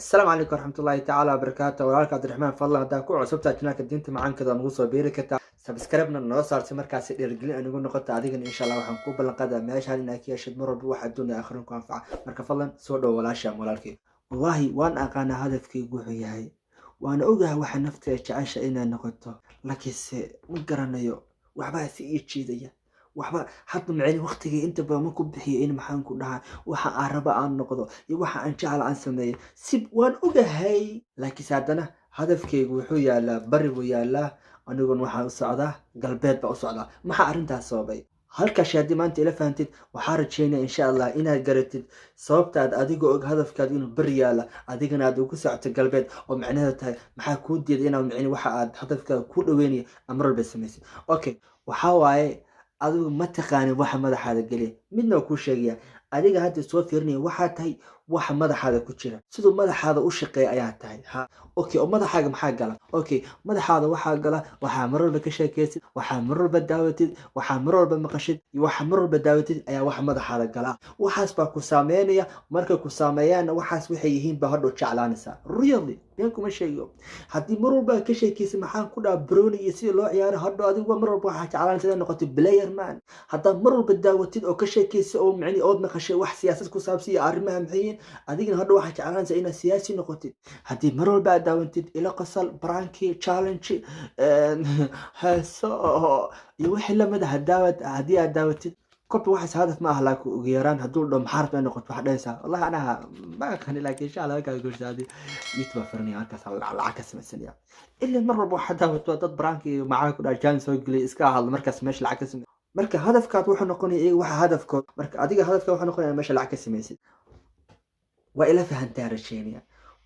السلام عليكم ورحمة الله تعالى وبركاته walaalka Cabdiraxmaan fadlan hadaa ku cusubtaa channelka diinta macaankeeda nagu soo biiri kartaa subscribe-na noo saartay markaasi dhiirigelin anigu noqota adigana insha Allah waxaan ku ballan qaadaa meeshaan inaad ka heshid mar walba wax adduun iyo aakhiro ku anfaca marka fadlan soo dhow walaasha walaalkay wallahi waan aqaana hadafkaygu wuxuu yahay waan ogahay waxa nafteeda jecesha inay noqoto laakiinse ma garanayo waxba si ii jiidaya waxba hadda macni waqtigii inta badan ma ku bixiyo in maxaan ku dhahaa waxa aan raba aan noqdo iyo waxa aan jecel aan sameeyo si waan ogahay laakiin haddana hadafkaygu wuxuu yaalaa bari buu yaalaa aniguna waxaan u socdaa galbeed baa u socdaa maxaa arrintaas sababay halkaas haddii maanta ila fahantid waxaa rajeynaya insha Allah inaad garatid sababtaad adigoo og hadafkaad inuu bari yaala adigana aad ugu socoto galbeed oo macnaheedu tahay maxaa kuu diiday inaad macni waxa aad hadafkaada ku dhaweynaya amar walba samaysid okay waxaa waaye adigu ma taqaanin waxa madaxaada geliya midna waa kuu sheegaya adiga hadda soo fiirinaya waxaa tahay waxa madaxaada ku jira sidoo madaxaada u shaqeeya ayaa tahay ha okay oo madaxaaga maxaa gala okay madaxaada waxaa gala waxaa mar walba ka sheekaysid waxaa mar walba daawatid waxaa mar walba maqashid iyo waxaa mar walba daawatid ayaa waxa madaxaada gala waxaas baa ku saameynaya marka ku saameeyaan waxaas waxay yihiin baa hadhow jeclaanaysaa really been kuma sheegayo haddii mar walba ka sheekaysid maxaan ku dhaha browni iyo sida loo ciyaaro hadhow adigu mar walba waxaa jeclaanaysaa inaad noqoto player man haddaad mar walba daawatid oo ka sheekaysid oo macni ood maqashay wax siyaasad ku saabsan iyo arrimaha maxayiin adigana hadhow waxaa jeclaanaysaa inaad siyaasi noqotid haddii mar walba aad daawatid ila qosol branki challenge heeso iyo wixii lamid ah haddii aad daawatid كوبي واحد هدف ما أهلك وغيران هدول لهم حارب أنا كنت واحد ليس والله أنا ما خلي لك إن شاء الله كذا قلت هذه يتوفرني عكس على العكس مثلا إلا مرة بواحد هدف ضد برانكي معاك ولا كان سوق لي إسكاه المركز ماشي العكس مركز هدف كات وحنا نقول إيه واحد هدف كات مركز أديك هدف كات وحنا نقول ماشي العكس ماشي وإلا فهمت هالشيء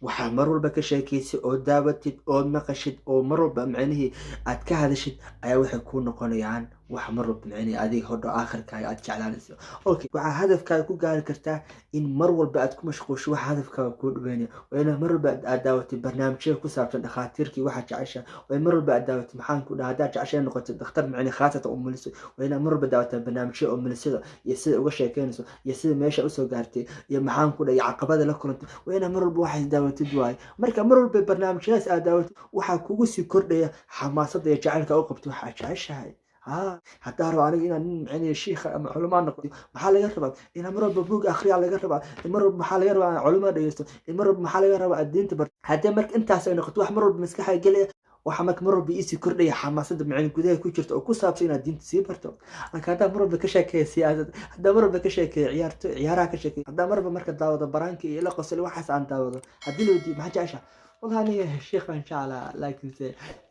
waxaa mar walba ka sheekaysid oo daawatid oo maqashid oo mar walba macnaheedu aad ka hadashid ayaa waxay ku noqonayaan wax mar walba macnaheedu adiga hodho aakhirkaaga aad jeclaanayso okay waxaa hadafkaaga ku gaari kartaa in mar walba aad ku mashquusho wax hadafkaaga ku dhaweynaya oo in mar walba aad daawatid barnaamijyo ku saabsan dhakhaatiirkii waxa jecesha oo mar walba aad daawatid maxaan ku dhahaa haddaad jeceshay noqotid dhakhtar macnaheedu khaasatan u muliso oo in mar walba daawatid barnaamijyo oo mulisada iyo sida uga sheekeynayso iyo sida meesha u soo gaartay iyo maxaan ku dhahay caqabada la kulantay oo in mar walba waxay daawatid waay marka mar walba barnaamijyadaas aad daawatid waxaa kugu sii kordhaya xamaasadda iyo jacaylka u qabto waxa jeceshahay ها حتى ربع عليك إن يعني الشيخ علماء نقدي محل يربع إن مرة ببوق آخر على يربع مرة محل يربع علماء رئيسته مرة محل يربع الدين تبر حتى مرك أنت عشان نقطة واحد مرة بمسكها يجلي وحمك مرة بيسي كردي حماسة معين كده كوجرت أو كوساب سينا الدين تسيبرتو أنا كنت مرة بكشك سياسة هذا مرة بكشك عيارة كشك هذا مرة بمركز داود برانكي إلى قصة الواحد عن داود هديله دي ما جاشة والله أنا الشيخ إن شاء الله لكن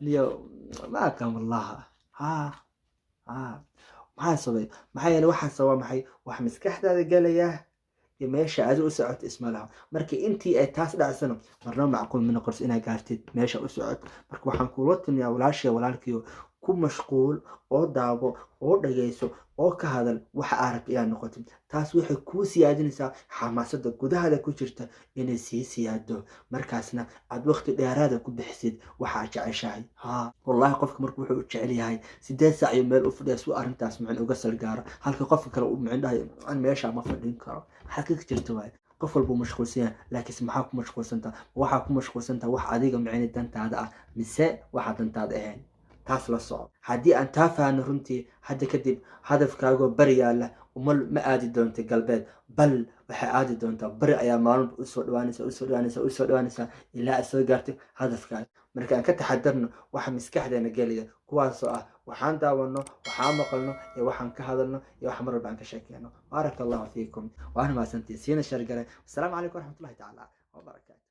اليوم ما كان والله ها maxaa sabay maxaa yeelay waxa sabab maxay wax maskaxdaada galaya iyo meesha aad u socod isma laha markii intii ay taas dhacsano marna macquul min qors inay gaartid meesha u socod marka waxaan kula timiyaa walaalkiyo ku mashquul oo daawo oo dhageyso oo ka hadal waxa arag inaad noqotid taas waxay ku siyaadinaysaa xamaasadda gudaha ku jirta inay sii siyaado markaasna aad waqti dheeraad ku bixisid waxa jeceshahay wallahi qofka markuu wuxuu jecel yahay 8 saac iyo meel u fadhiyo soo arintaas macna uga salgaaro halka qofka kale uu macnahay aan meesha ma fadhin karo xaqiiq jirto waay qof walba mashquulsan laakiin maxaa ku mashquulsantaa waxa ku mashquulsantaa wax adiga macna dantaada ah mise waxa dantaada ahayn taas la soo haddii aan taafaan runtii hadda kadib hadafkaaga bari yaala ma aadi doonto galbeed bal waxa aadi doonta bari ayaa maalin u soo dhawaanaysa ilaa ay soo gaarto hadafkaaga marka aan ka taxadarno waxa maskaxdeena geliya kuwaas oo ah waxaan daawano waxaan maqalno iyo waxaan ka hadalno iyo wax mar walba aan ka sheekeyno barakallahu fiikum wa ana ma santii siina shargale assalamu alaykum wa rahmatullahi ta'ala wa barakatuh